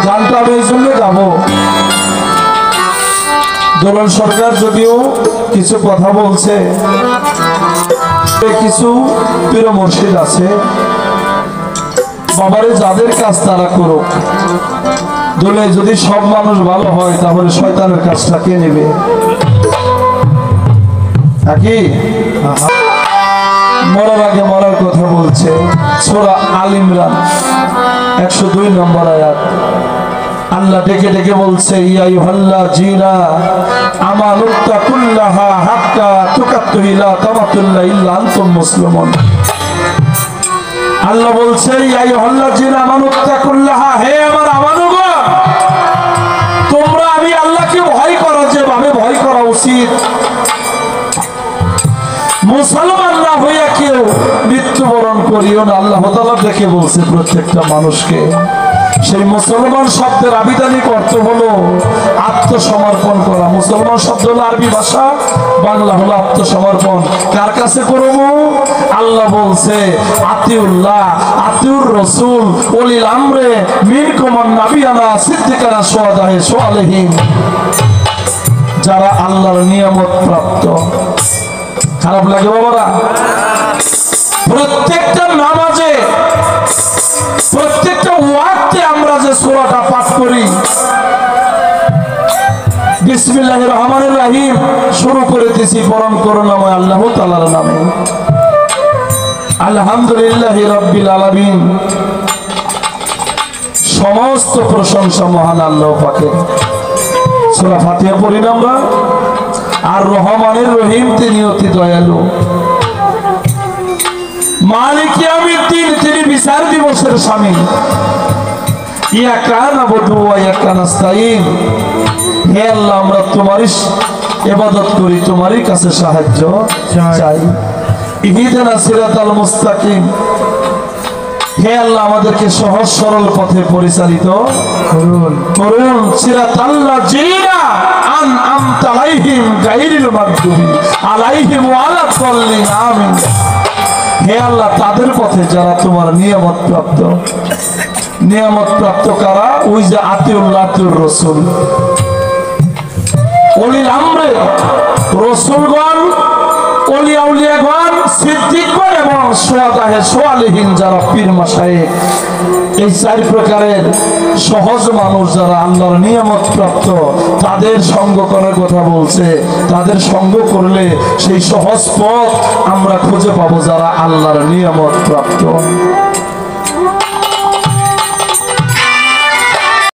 গানটা আমি এই জন্য গাবো, দোলন সরকার যদিও কিছু কথা বলছে, কিছু পীর মুর্শিদ আছে, বাবারে যাদের কাজ তারা করুক, দোলে যদি সব মানুষ ভালো হয় তাহলে শয়তানের কাজটা কে নেবে? নাকি মরার আগে মরার কথা বলছে সূরা আল ইমরান 102 নম্বর আয়াত। আল্লাহ ডেকে ডেকে বলছে ইয়া আইয়ুহাল্লাযীনা আমানুত্তাকুল্লাহা হাক্কা তুকাত্তিহি লা তামুতুন্না ইল্লা আনতুম মুসলিমুন। আল্লাহ বলছে ইয়া আইয়ুহাল্লাযীনা আমানুত্তাকুল্লাহা, হে আমার আমানুগণ, তোমরা আমি আল্লাহকে ভয় করো যেভাবে ভয় করা উচিত। মুসলমান না হইয়া কেউ মৃত্যুবরণ করিও না। আল্লাহ তাআলা দেখে বলছে প্রত্যেকটা মানুষকে। সেই মুসলমান শব্দের আবিধানিক অর্থ হলো আত্মসমর্পণ করা। মুসলমান শব্দ হলো আরবি ভাষা, বাংলা হলো আত্মসমর্পণ। কার কাছে করব? আল্লাহ বলছে আতিউল্লাহ আতিউর রাসূল উলিল আমরে মিনকুম নাবিয়ানা সিদ্দিকানা শুহাদায়ে সালেহিন। যারা আল্লাহর নিয়ামত প্রাপ্ত। খারাপ লাগে বাবারা? প্রত্যেকটা নামাজে প্রত্যেকটা ওয়াক্তে আমরা যে সূরাটা পাঠ করি বিসমিল্লাহির রহমানির রহিম শুরু করে দিয়েছি পরম করুণাময় আল্লাহ তাআলার নামে। আলহামদুলিল্লাহি রাব্বিল আলামিন, সমস্ত প্রশংসা মহান আল্লাহ পাকের। সূরা ফাতিহা পড়ি না আমরা? আর রহমানির রহিম তিনি অতি দয়ালু। মালিক ইয়াউমিদ্দিন তিনি বিচার দিবসের স্বামী। ইয়াকা নাবুদু ওয়া ইয়াকা নাস্তাইন। হে আল্লাহ, আমরা তোমারই ইবাদত করি, তোমারই কাছে সাহায্য চাই। ইহদিনাস সিরাতাল মুস্তাকিম। হে আল্লাহ, আমাদেরকে সহজ সরল পথে পরিচালিত করুন। সিরাতাল্লাযীনা আনআমতা আলাইহিম গায়রিল মাগদুবি আলাইহিম ওয়া আলাদ-দাল্লিন। আমিন। হে আল্লাহ, তাদের পথে যারা তোমার নিয়ামত প্রাপ্ত। নিয়ামত প্রাপ্ত কারা? ওই যে আতিউল্লাহ আতিউর রাসূল উলিল আমরে, রাসূলগণ, ওলি আউলিয়াগণ, সিদ্দিকগণ এবং শুহাদায়ে সালেহিন যারা পীর মাশায়েখ। এই চার প্রকারের সহজ মানুষ যারা আল্লাহর নিয়ামত প্রাপ্ত, তাদের সঙ্গ করার কথা বলছে। তাদের সঙ্গ করলে সেই সহজ পথ আমরা খুঁজে পাবো যারা আল্লাহর নিয়ামত প্রাপ্ত।